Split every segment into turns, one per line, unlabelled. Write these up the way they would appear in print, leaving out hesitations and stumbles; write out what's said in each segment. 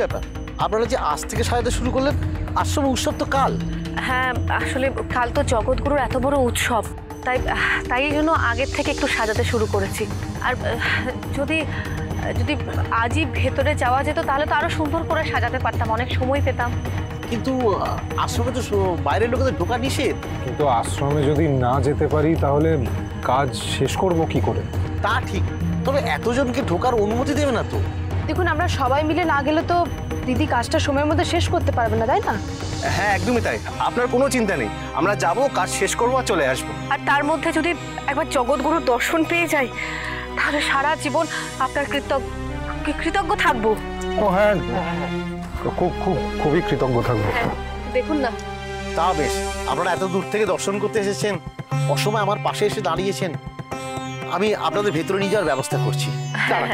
ব্যাপার, আপনারা যে আজ থেকে সাজাতে শুরু করলেন? আশ্রম উৎসব তো কাল।
হ্যাঁ, আসলে কাল তো জগৎগুরুর এত বড় উৎসব, তাই জন্য আগের থেকে একটু সাজাতে শুরু করেছি। আর যদি যদি আজই ভেতরে যাওয়া যেত তাহলে তো আরো সুন্দর করে সাজাতে পারতাম, অনেক সময় পেতাম।
কিন্তু আশ্রমে তো বাইরের লোকেদের ঢোকা নিষেধ।
কিন্তু আশ্রমে যদি না যেতে পারি তাহলে কাজ শেষ করব কি করে?
তা ঠিক, তবে এতজনকে ঢোকার অনুমতি দেবে না তো।
দেখুন, আমরা সবাই মিলে না গেলে তো দিদি কাজটা সময়ের মধ্যে শেষ করতে পারবে না, তাই না?
হ্যাঁ, একদমই তাই। আপনার কোনো চিন্তা নেই, আমরা যাব, কাজ শেষ করবো আর চলে আসবো।
আর তার মধ্যে যদি একবার জগৎগুরুর দর্শন পেয়ে যাই তাহলে সারা জীবন আপনার কৃতজ্ঞ থাকবো।
ও হ্যাঁ, খুবই কৃতজ্ঞ থাকবো।
দেখুন না।
তা বেশ, আপনারা এত দূর থেকে দর্শন করতে এসেছেন, অসময় আমার পাশে এসে দাঁড়িয়েছেন, আমি আপনাদের ভেতরে নিয়ে যাওয়ার ব্যবস্থা করছি।
হ্যাঁ।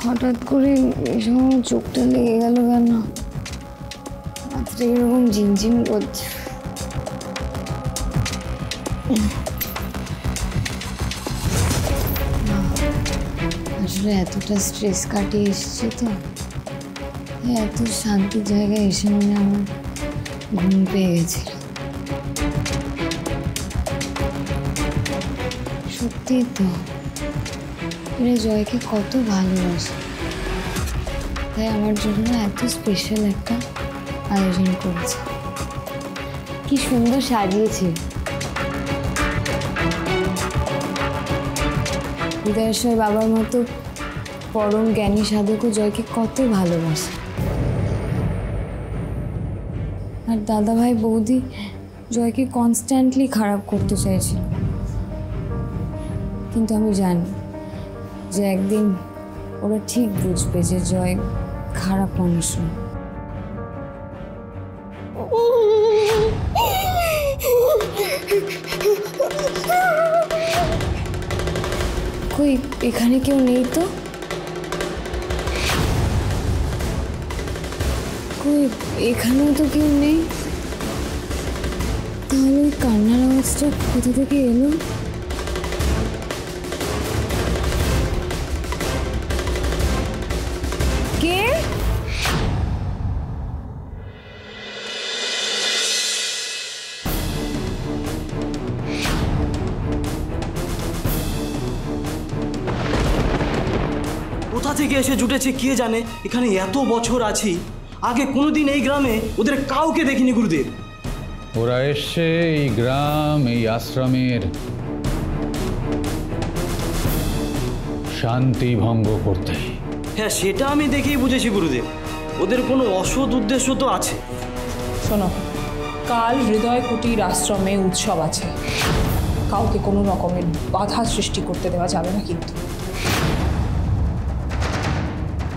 হঠাৎ করে এসব চোখটা লেগে গেল কেন? মাথাটা এরকম ঝিমঝিম করছে। আসলে এতটা স্ট্রেস কাটিয়ে এসেছি তো, এত শান্তির জায়গায় এসে মনে আমার ঘুম পেয়ে গেছিল। সত্যি তো এরা জয়কে কত ভালোবাসে, তাই আমার জন্য এত স্পেশাল একটা আয়োজন করেছে। কি সুন্দর সাজিয়েছে। হৃদয়েশ্বর বাবার মতো পরম জ্ঞানী সাধকও জয়কে কত ভালোবাসে। আর দাদাভাই বৌদি জয়কে কনস্ট্যান্টলি খারাপ করতে চাইছিল, কিন্তু আমি জানি যে একদিন ওরা ঠিক বুঝবে যে জয় খারাপ মানুষ নয়। কই এখানে কেউ নেই তো? কই এখানেও তো কেউ নেই, তাহলে ওই কান্নার আওয়াজটা কোথা থেকে এলো? কে?
কোথা থেকে এসে জুটেছে কে জানে। এখানে এত বছর আছি, আগে কোনোদিন এই গ্রামে ওদের কাউকে দেখিনি গুরুদেব।
ওরা এসছে এই গ্রাম, এই আশ্রমের শান্তি ভঙ্গ করতে।
হ্যাঁ, সেটা আমি দেখেই বুঝেছি গুরুদেব, ওদের কোনো অসৎ উদ্দেশ্য তো আছে।
শোনো, কাল হৃদয় কুটির আশ্রমে উৎসব আছে, কাউকে কোনো রকমের বাধা সৃষ্টি করতে দেওয়া যাবে না। কিন্তু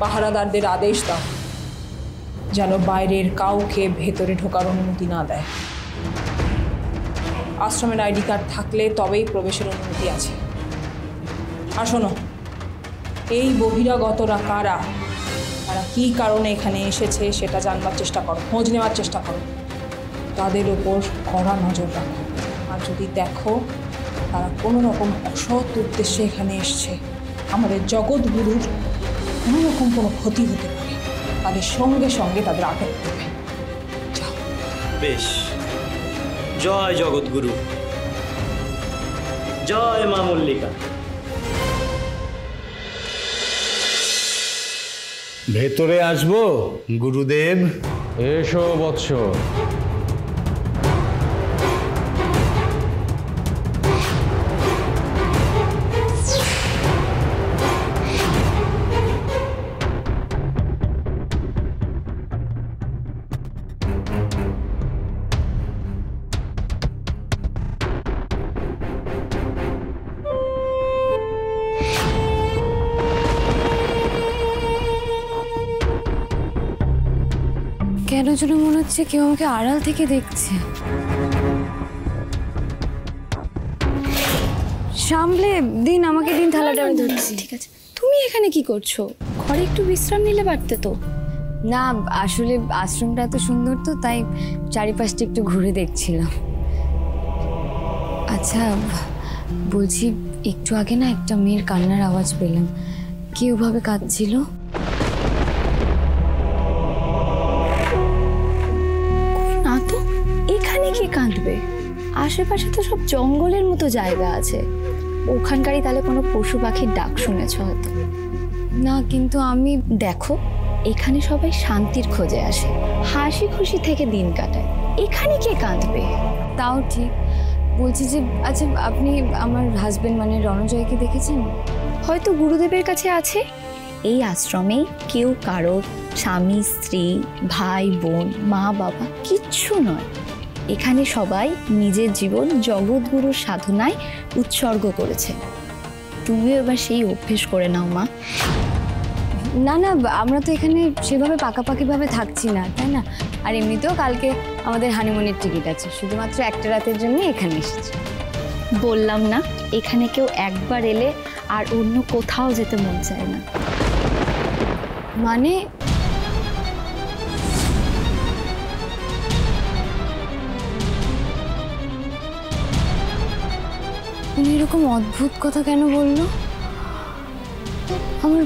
পাহারাদারদের আদেশ দাও যেন বাইরের কাউকে ভেতরে ঢোকার অনুমতি না দেয়। আশ্রমের আইডি কার্ড থাকলে তবেই প্রবেশের অনুমতি আছে। আর শোনো, এই বহিরাগতরা কারা, তারা কী কারণে এখানে এসেছে সেটা জানবার চেষ্টা করো, খোঁজ নেওয়ার চেষ্টা করো। তাদের ওপর কড়া নজর রাখো। আর যদি দেখো তারা কোনো রকম অসৎ উদ্দেশ্যে এখানে এসছে, আমাদের জগৎগুরুর কোনো রকম কোনো ক্ষতি হতে পারে, তাদের সঙ্গে সঙ্গে তাদের আটক করবে। যাও।
বেশ, জয় জগৎগুরু, জয় মা মল্লিকা।
ভেতরে আসবো গুরুদেব? এসো বৎস।
কেন যেন মনে হচ্ছে কেউ আমাকে আড়াল থেকে দেখছে। সামলে দিন, আমাকে দিন, থালাটা আমি ধরছি।
ঠিক আছে, তুমি এখানে কি করছো? ঘরে একটু বিশ্রাম নিলে পারতে তো।
না, আসলে আশ্রমটা এত সুন্দর তো, তাই চারিপাশটা একটু ঘুরে দেখছিলাম। আচ্ছা বলছি, একটু আগে না একটা মেয়ের কান্নার আওয়াজ পেলাম। কেউ ভাবে কাঁদছিল।
না তো, এখানে কি কাঁদবে? আশেপাশে তো সব জঙ্গলের মতো জায়গা আছে, ওখানকারই তাহলে কোনো পশু পাখির ডাক শুনেছ হয়তো।
না কিন্তু আমি
দেখো, এখানে সবাই শান্তির খোঁজে আসে, হাসি খুশি থেকে দিন কাটায়, এখানে কে কাঁদবে?
তাও ঠিক। বলছি যে আচ্ছা, আপনি আমার হাজবেন্ড মানে রণজয়কে দেখেছেন?
হয়তো গুরুদেবের কাছে আছে। এই আশ্রমে কেউ কারোর স্বামী স্ত্রী ভাই বোন মা বাবা কিচ্ছু নয়। এখানে সবাই নিজের জীবন জগৎগুরুর সাধনায় উৎসর্গ করেছে। তুমিও এবার সেই অভ্যেস করে নাও মা।
না না, আমরা তো এখানে সেভাবে পাকাপাকিভাবে থাকছি না, তাই না? আর এমনিতেও কালকে আমাদের হানিমুনের টিকিট আছে, শুধুমাত্র একটা রাতের জন্য এখানে এসেছি।
বললাম না, এখানে কেউ একবার এলে আর অন্য কোথাও যেতে মন চায় না।
মানে উনি এরকম অদ্ভুত কথা কেন বললো? আমার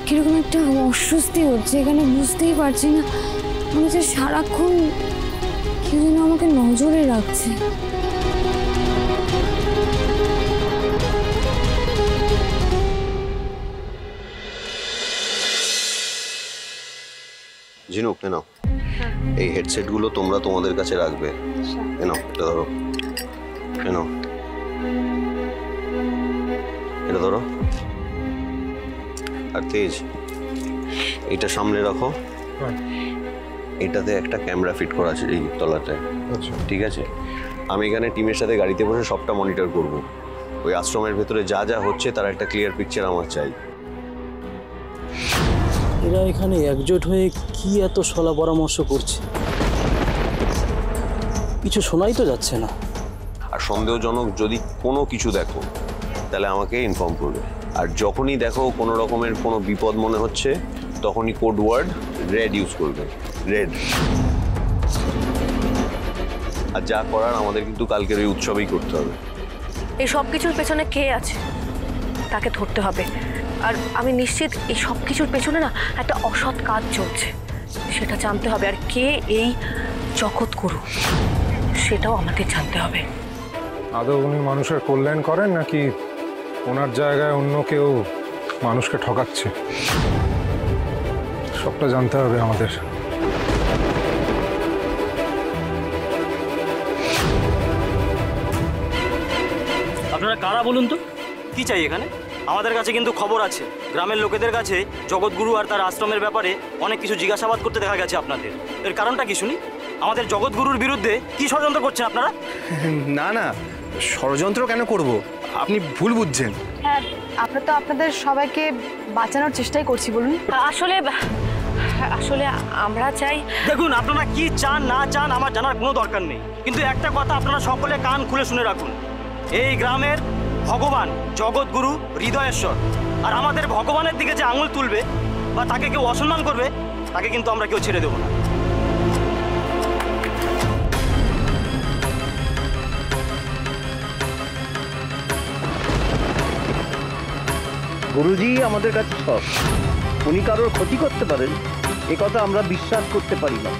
কিরকম একটা অস্বস্তি হচ্ছে এখানে, বুঝতেই পারছি না। মনে হচ্ছে সারাক্ষণ কেউ যেন আমাকে নজরে রাখছে।
ঝিনুক, নাও এই হেডসেটগুলো তোমরা তোমাদের কাছে রাখবে। নাও, এটা ধরো, নাও এটা ধরো। আর তেজ, এটা সামনে রাখো। এটাতে একটা ক্যামেরা ফিট করা আছে এই তলাতে, ঠিক আছে? আমি এখানে টিমের সাথে গাড়িতে বসে সবটা মনিটর করব। ওই আশ্রমের ভেতরে যা যা হচ্ছে তার একটা ক্লিয়ার পিকচার আমার চাই।
এরা এখানে একজোট হয়ে কি এত সলা পরামর্শ করছে? কিছু শোনাই তো যাচ্ছে না।
আর সন্দেহজনক যদি কোনো কিছু দেখো তাহলে আমাকে ইনফর্ম করবে। আর যখনই দেখো কোনো রকমের কোনো বিপদ মনে হচ্ছে, তখনই কোড ওয়ার্ড রেড ইউজ করবে, রেড। আর যা করার আমাদের কিন্তু কালকের ওই উৎসবেই করতে হবে।
এই সব কিছুর পেছনে কে আছে তাকে ধরতে হবে। আর আমি নিশ্চিত এই সব কিছুর পেছনে না একটা অসৎ কাজ চলছে, সেটা জানতে হবে। আর কে এই জগৎগুরু সেটাও আমাদের জানতে হবে।
আদৌ উনি মানুষের কল্যাণ করেন নাকি ওনার জায়গায় অন্য কেউ মানুষকে ঠকাচ্ছে? সবটা জানতে হবে আমাদের।
আপনারা কারা বলুন তো? কি চাই এখানে? আমাদের কাছে কিন্তু খবর আছে, গ্রামের লোকেদের কাছে জগৎগুরু আর তার আশ্রমের ব্যাপারে অনেক কিছু জিজ্ঞাসাবাদ করতে দেখা গেছে আপনাদের। এর কারণটা কি শুনি? আমাদের জগৎগুরুর বিরুদ্ধে কি ষড়যন্ত্র করছেন আপনারা?
না না, ষড়যন্ত্র কেন করব? আপনি ভুল বুঝছেন।
হ্যাঁ, আমরা তো আপনাদের সবাইকে বাঁচানোর চেষ্টাই করছি। বলুন।
আসলে আসলে আমরা চাই।
দেখুন, আপনারা কি চান না চান আমার জানার কোনো দরকার নেই, কিন্তু একটা কথা আপনারা সকলে কান খুলে শুনে রাখুন। এই গ্রামের ভগবান জগৎগুরু হৃদয়েশ্বর, আর আমাদের ভগবানের দিকে যে আঙুল তুলবে বা তাকে কেউ অসম্মান করবে, তাকে কিন্তু আমরা কেউ ছেড়ে দেবো না।
গুরুজি আমাদের কাছে সব। উনি কারোর ক্ষতি করতে পারেন এ কথা আমরা বিশ্বাস করতে পারি না।